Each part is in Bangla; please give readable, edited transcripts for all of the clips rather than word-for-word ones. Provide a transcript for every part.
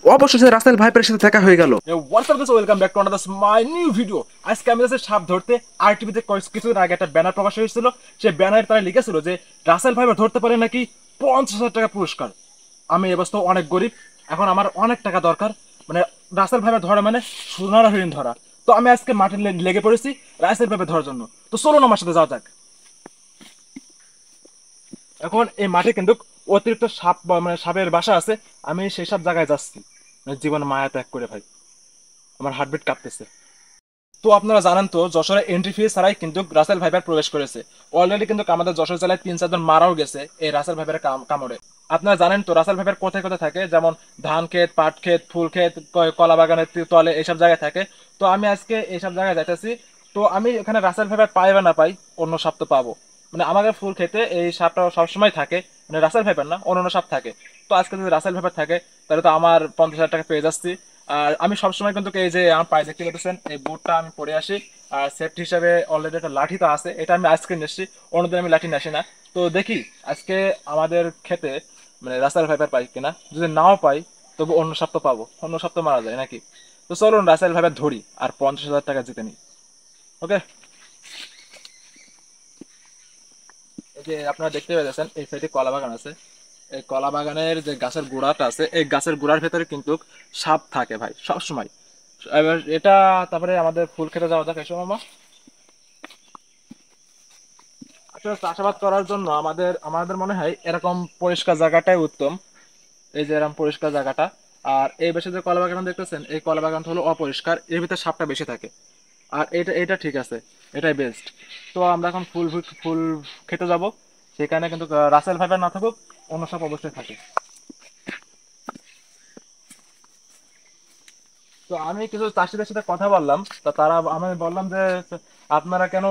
অবশেষে রাসেল ভাইপারের সাথে দেখা হয়ে গেল। Welcome back to another my new video. আজকে আমি যাচ্ছি সাপ ধরতে। আরটিভিতে কিছুদিন আগে একটা ব্যানার প্রকাশ হয়েছিল। সেই ব্যানারে তারা লিখেছিল যে রাসেল ভাইপার ধরতে পারে নাকি 50,000 টাকা পুরস্কার। আমি এবছর অনেক গরিব, এখন আমার অনেক টাকা দরকার, মানে রাসেল ভাইপার ধরা মানে সোনার হরিণ ধরা। তো আমি আজকে মাঠে লেগে পড়েছি রাসেল ভাইপার ধরার জন্য। তো চলুন আমার সাথে যাওয়া যাক। এখন এই মাঠে কিন্তু অতিরিক্ত সাপ মানে সাপের বাসা আছে। আমি সেই সব জায়গায় যাচ্ছি, মানে জীবন মায়া ত্যাগ করে ভাই। আমার হার্টবিট কাঁপতেছে। তো আপনারা জানেন তো যশোরে এন্ট্রি ফি ছাড়াই কিন্তু রাসেল ভাইপার প্রবেশ করেছে। অলরেডি কিন্তু আমাদের যশোর জেলায় 3-4 জন মারাও গেছে এই রাসেল ভাইপারের কামড়ে। আপনারা জানেন তো রাসেল ভাইপার কোথায় কোথায় থাকে, যেমন ধান ক্ষেত, পাট ক্ষেত, ফুল ক্ষেত, কলা বাগানের তলে এইসব জায়গায় থাকে। তো আমি আজকে এইসব জায়গায় যাইতেছি। তো আমি এখানে রাসেল ভাইপার পাই বা না পাই, অন্য সাপ তো পাবো। মানে আমাদের ফুল খেতে এই সাপটা সবসময় থাকে, মানে রাসেল ভাইপার না, অন্য সাপ থাকে। তো আজকে যদি রাসেল ভাইপার থাকে তাহলে তো আমার 50,000 টাকা পেয়ে যাচ্ছি। আর আমি সবসময় কিন্তু এই যে আমার পায়ে দেখতে পাচ্ছেন এই বুটটা আমি পরে আসি। আর সেফটি হিসাবে অলরেডি একটা লাঠি তো আছে, এটা আমি আজকে নিয়ে এসেছি, অন্যদিন আমি লাঠি নিয়ে আসি না। তো দেখি আজকে আমাদের খেতে মানে রাসেল ভাইপার পাই কিনা। যদি নাও পাই তবু অন্য সাপ তো পাবো, অন্য সাপ তো মারা যায় নাকি। তো চলুন রাসেল ভাইপার ধরি আর 50,000 টাকা জিতে নিই। ওকে। এই যে আপনারা দেখতে পাচ্ছেন এই সাইডে কলা বাগান আছে। এই কলা বাগানের যে গাছের গোড়াটা আছে, এই গাছের গোড়ার ভেতরে কিন্তু সাপ থাকে ভাই সব সময়। এবার এটা, তারপরে আমাদের ফুল খেতে যাওয়া যাক এসো মামা। আসলে চাষাবাদ করার জন্য আমাদের আমাদের মনে হয় এরকম পরিষ্কার জায়গাটাই উত্তম। এই যে এরকম পরিষ্কার জায়গাটা। আর এই পাশে যে কলা বাগান দেখতেছেন, এই কলা বাগানটা হলো অপরিষ্কার, এর ভিতরে সাপটা বেশি থাকে। আর এটা এটা ঠিক আছে, এটাই বেস্ট। তো আমরা এখন ফুল ফুল খেতে যাব। সেখানে কিন্তু রাসেল ভাইপার না থাকুক, অন্য সাপ অবশ্যই থাকে। তো আমি কিছু চাষিদের সাথে কথা বললাম, তো তারা আমি বললাম যে আপনারা কেন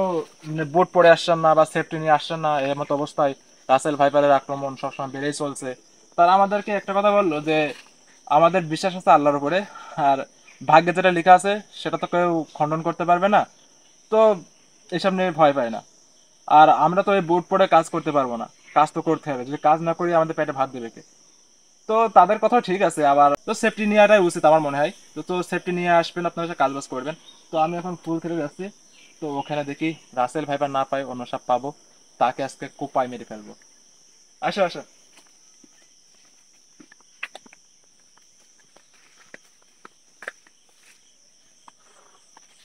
বোট পরে আসছেন না বা সেফটি নিয়ে আসছেন না, এর মতো অবস্থায় রাসেল ভাইপারের আক্রমণ সবসময় বেড়েই চলছে। তারা আমাদেরকে একটা কথা বললো যে আমাদের বিশ্বাস আছে আল্লাহর উপরে, আর ভাগ্যে যেটা লেখা আছে সেটা তো কেউ খণ্ডন করতে পারবে না। তো এসব নিয়ে ভয় পায় না। আর আমরা তো এই বোট পরে কাজ করতে পারবো না, কাজ তো করতে হবে, যদি কাজ না করি আমাদের পেটে ভাত দেবে কে। তো তাদের কথা ঠিক আছে, আবার তো সেফটি নেওয়াটাই উচিত আমার মনে হয়। তো তো সেফটি নিয়ে আসবেন, আপনারা কাজ বাজ করবেন। তো আমি এখন ফুল খেতে যাচ্ছি। তো ওখানে দেখি রাসেল ভাইপার না পাই অন্য সব পাবো, তাকে আজকে কোপায় মেরে ফেলবো। আসো আসো।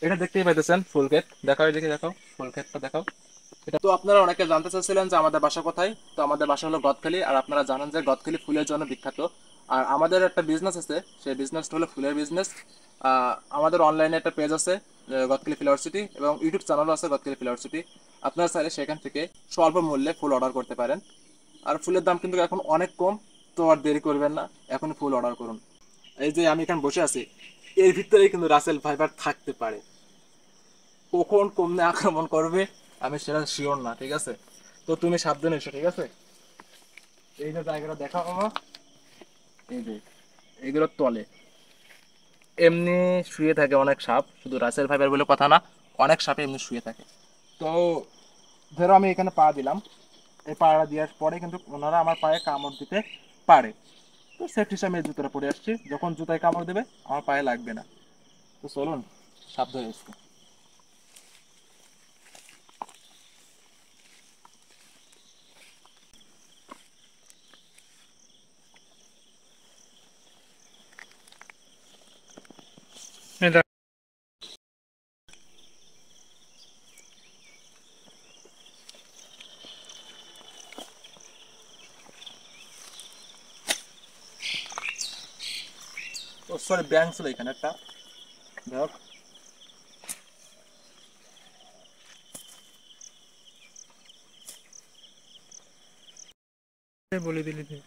এটা দেখতেই পাইতেছেন ফুল ক্ষেত, দেখাও এদিকে, দেখাও ফুল ক্ষেতটা দেখাও। এটা তো আপনারা অনেকে জানতে চাচ্ছিলেন যে আমাদের বাসা কোথায়। তো আমাদের বাসা হলো গদখালি, আর আপনারা জানেন যে গদখালি ফুলের জন্য বিখ্যাত। আর আমাদের একটা বিজনেস আছে, সেই বিজনেসটা হলো ফুলের বিজনেস। আমাদের অনলাইনে একটা পেজ আছে গদখালি ফ্লাওয়ার সিটি, এবং ইউটিউব চ্যানেলও আছে গদখালি ফ্লাওয়ার সিটি। আপনারা চাইলে সেখান থেকে স্বল্প মূল্যে ফুল অর্ডার করতে পারেন। আর ফুলের দাম কিন্তু এখন অনেক কম। তো আর দেরি করবেন না, এখন ফুল অর্ডার করুন। এই যে আমি এখানে বসে আছি, এর ভিতরেই কিন্তু রাসেল ভাইপার থাকতে পারে। কখন কমনে আক্রমণ করবে আমি সেটা শিওর না, ঠিক আছে। তো তুমি সাবধানে এসো, ঠিক আছে। এই যে জায়গাটা দেখা আমার, এই যে এইগুলোর তলে এমনি শুয়ে থাকে অনেক সাপ, শুধু রাসেল ভাইপার বলে কথা না, অনেক সাপে এমনি শুয়ে থাকে। তো ধরো আমি এখানে পা দিলাম, এই পাড়া দেওয়ার পরে কিন্তু ওনারা আমার পায়ে কামড় দিতে পারে। তো সেফটি হিসাবে আমি এই জুতোটা পরে আসছি, যখন জুতায় কামড় দেবে আমার পায়ে লাগবে না। তো চলুন সাবধানে এসছি। ও সরি, ব্যাংক ছিল এখানে একটা, দেখ। বলে দিলি তুই।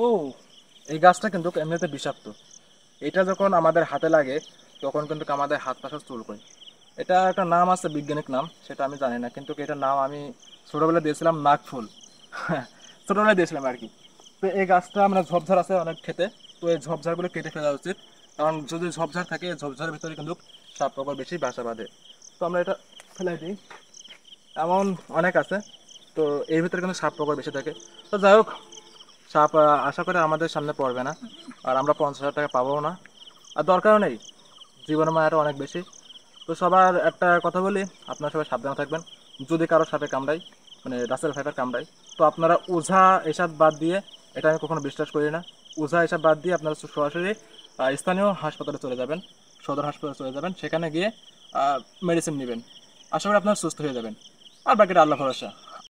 ও, এই গাছটা কিন্তু এমনিতে বিষাক্ত। এটা যখন আমাদের হাতে লাগে তখন কিন্তু আমাদের হাত পা সব চুলকোয়। এটা একটা নাম আছে, বৈজ্ঞানিক নাম, সেটা আমি জানি না, কিন্তু এটার নাম আমি ছোটবেলায় দিয়েছিলাম নাকফুল। ছোটবেলায় দিয়েছিলাম আর কি। তো এই গাছটা আমরা ঝোপঝাড় আছে অনেক খেতে, তো এই ঝোপঝাড়গুলো কেটে ফেলা উচিত। কারণ যদি ঝোপঝাড় থাকে এই ঝোপঝাড়ের ভিতরে কিন্তু সাপ পোকা বেশি বাসা বাঁধে। তো আমরা এটা ফেলাই দিই। এমন অনেক আছে, তো এর ভিতরে কিন্তু সাপ পোকা বেশি থাকে। তো যাই হোক, সাপ আশা করি আমাদের সামনে পড়বে না, আর আমরা 50,000 টাকা পাবো না, আর দরকারও নেই, জীবনের মায়াটা অনেক বেশি। তো সবার একটা কথা বলি, আপনারা সবাই সাবধানে থাকবেন। যদি কারো সাপে কামড়ায়, মানে রাসেল ভাইপার কামড়ায়, তো আপনারা ওঝা এসব বাদ দিয়ে, এটা আমি কখনো বিশ্বাস করি না, ওঝা এসব বাদ দিয়ে আপনারা সরাসরি স্থানীয় হাসপাতালে চলে যাবেন, সদর হাসপাতালে চলে যাবেন, সেখানে গিয়ে মেডিসিন নেবেন। আশা করি আপনারা সুস্থ হয়ে যাবেন, আর বাকিটা আল্লাহ ভরসা।